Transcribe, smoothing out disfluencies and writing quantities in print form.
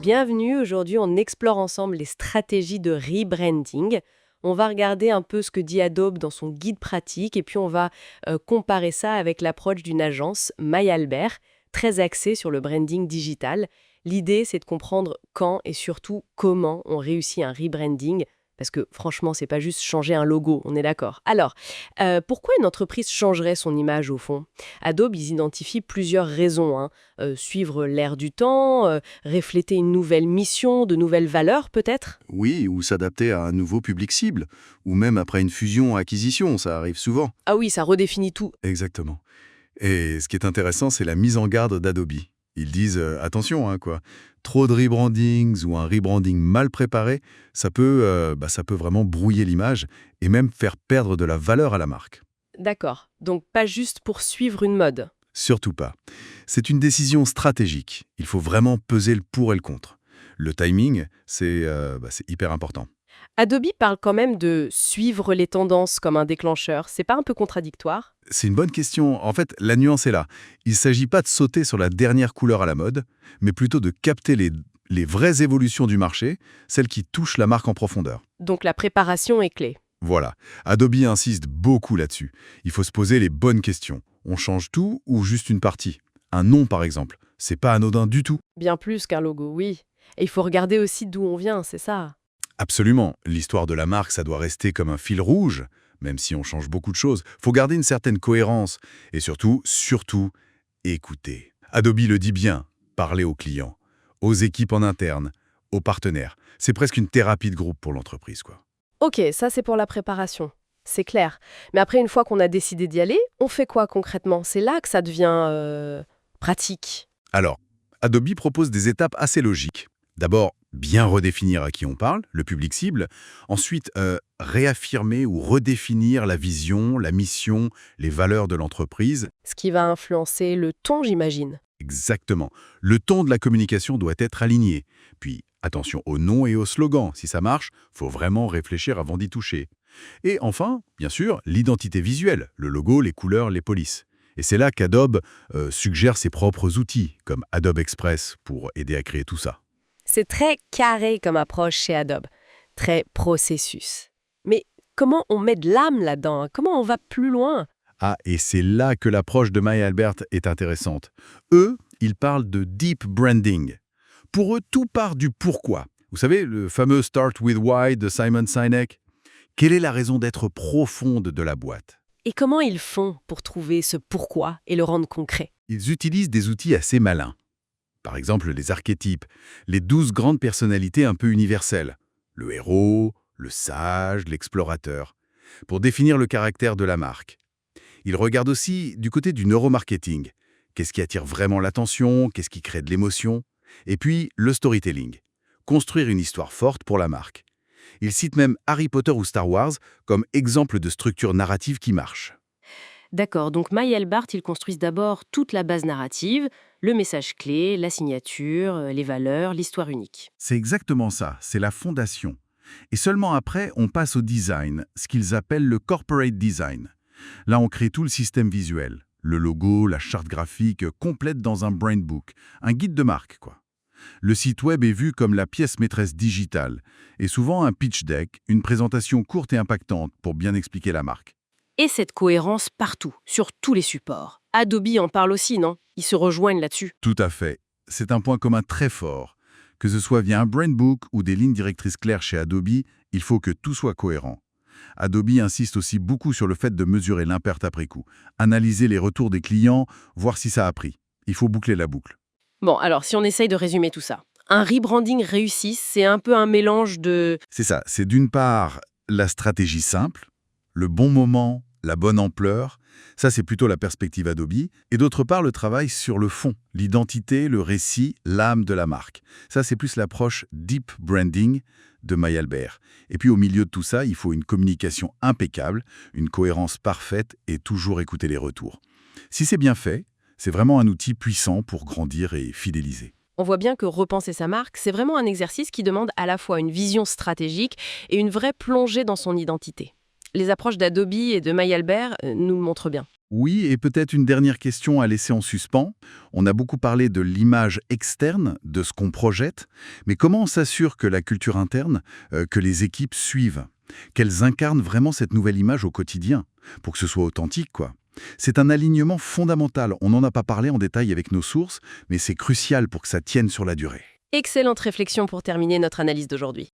Bienvenue, aujourd'hui on explore ensemble les stratégies de rebranding. On va regarder un peu ce que dit Adobe dans son guide pratique et puis on va comparer ça avec l'approche d'une agence, MyAlbert, très axée sur le branding digital. L'idée c'est de comprendre quand et surtout comment on réussit un rebranding, parce que franchement c'est pas juste changer un logo, on est d'accord. Alors, pourquoi une entreprise changerait son image au fond? Adobe, ils identifient plusieurs raisons, hein. Suivre l'ère du temps, refléter une nouvelle mission, de nouvelles valeurs peut-être? Oui, ou s'adapter à un nouveau public cible, ou même après une fusion-acquisition, ça arrive souvent. Ah oui, ça redéfinit tout. Exactement. Et ce qui est intéressant, c'est la mise en garde d'Adobe. Ils disent attention, hein, quoi. Trop de rebrandings ou un rebranding mal préparé, ça peut vraiment brouiller l'image et même faire perdre de la valeur à la marque. D'accord, donc pas juste pour suivre une mode. Surtout pas. C'est une décision stratégique. Il faut vraiment peser le pour et le contre. Le timing, c'est hyper important. Adobe parle quand même de suivre les tendances comme un déclencheur. C'est pas un peu contradictoire? C'est une bonne question. En fait, la nuance est là. Il ne s'agit pas de sauter sur la dernière couleur à la mode, mais plutôt de capter les vraies évolutions du marché, celles qui touchent la marque en profondeur. Donc la préparation est clé. Voilà. Adobe insiste beaucoup là-dessus. Il faut se poser les bonnes questions. On change tout ou juste une partie? Un nom, par exemple. C'est pas anodin du tout. Bien plus qu'un logo, oui. Et il faut regarder aussi d'où on vient, c'est ça. Absolument. L'histoire de la marque, ça doit rester comme un fil rouge, même si on change beaucoup de choses. Faut garder une certaine cohérence. Et surtout, écouter. Adobe le dit bien, parler aux clients, aux équipes en interne, aux partenaires. C'est presque une thérapie de groupe pour l'entreprise, quoi. Ok, ça c'est pour la préparation. C'est clair. Mais après, une fois qu'on a décidé d'y aller, on fait quoi concrètement? C'est là que ça devient pratique. Alors, Adobe propose des étapes assez logiques. D'abord, bien redéfinir à qui on parle, le public cible. Ensuite, réaffirmer ou redéfinir la vision, la mission, les valeurs de l'entreprise. Ce qui va influencer le ton, j'imagine. Exactement. Le ton de la communication doit être aligné. Puis, attention au nom et au slogan. Si ça marche, faut vraiment réfléchir avant d'y toucher. Et enfin, bien sûr, l'identité visuelle, le logo, les couleurs, les polices. Et c'est là qu'Adobe suggère ses propres outils, comme Adobe Express, pour aider à créer tout ça. C'est très carré comme approche chez Adobe. Très processus. Mais comment on met de l'âme là-dedans, hein? Comment on va plus loin? Ah, et c'est là que l'approche de MyAlbert est intéressante. Eux, ils parlent de deep branding. Pour eux, tout part du pourquoi. Vous savez, le fameux Start with Why de Simon Sinek. Quelle est la raison d'être profonde de la boîte? Et comment ils font pour trouver ce pourquoi et le rendre concret? Ils utilisent des outils assez malins. Par exemple, les archétypes, les 12 grandes personnalités un peu universelles. Le héros, le sage, l'explorateur. Pour définir le caractère de la marque. Ils regardent aussi du côté du neuromarketing. Qu'est-ce qui attire vraiment l'attention? Qu'est-ce qui crée de l'émotion? Et puis, le storytelling. Construire une histoire forte pour la marque. Ils citent même Harry Potter ou Star Wars comme exemple de structure narrative qui marche. D'accord, donc MyAlbert, ils construisent d'abord toute la base narrative, le message clé, la signature, les valeurs, l'histoire unique. C'est exactement ça, c'est la fondation. Et seulement après, on passe au design, ce qu'ils appellent le corporate design. Là, on crée tout le système visuel. Le logo, la charte graphique, complète dans un brand book, un guide de marque, quoi. Le site web est vu comme la pièce maîtresse digitale, et souvent un pitch deck, une présentation courte et impactante pour bien expliquer la marque. Et cette cohérence partout, sur tous les supports. Adobe en parle aussi, non? Ils se rejoignent là-dessus. Tout à fait. C'est un point commun très fort. Que ce soit via un brand book ou des lignes directrices claires chez Adobe, il faut que tout soit cohérent. Adobe insiste aussi beaucoup sur le fait de mesurer l'impact après coup, analyser les retours des clients, voir si ça a pris. Il faut boucler la boucle. Bon, alors si on essaye de résumer tout ça. Un rebranding réussi, c'est un peu un mélange de... C'est ça, c'est d'une part la stratégie simple, le bon moment, la bonne ampleur, ça c'est plutôt la perspective Adobe, et d'autre part le travail sur le fond, l'identité, le récit, l'âme de la marque. Ça c'est plus l'approche deep branding de MyAlbert. Et puis au milieu de tout ça, il faut une communication impeccable, une cohérence parfaite et toujours écouter les retours. Si c'est bien fait, c'est vraiment un outil puissant pour grandir et fidéliser. On voit bien que repenser sa marque, c'est vraiment un exercice qui demande à la fois une vision stratégique et une vraie plongée dans son identité. Les approches d'Adobe et de MyAlbert nous le montrent bien. Oui, et peut-être une dernière question à laisser en suspens. On a beaucoup parlé de l'image externe, de ce qu'on projette, mais comment on s'assure que la culture interne, que les équipes suivent, qu'elles incarnent vraiment cette nouvelle image au quotidien, pour que ce soit authentique, quoi. C'est un alignement fondamental. On n'en a pas parlé en détail avec nos sources, mais c'est crucial pour que ça tienne sur la durée. Excellente réflexion pour terminer notre analyse d'aujourd'hui.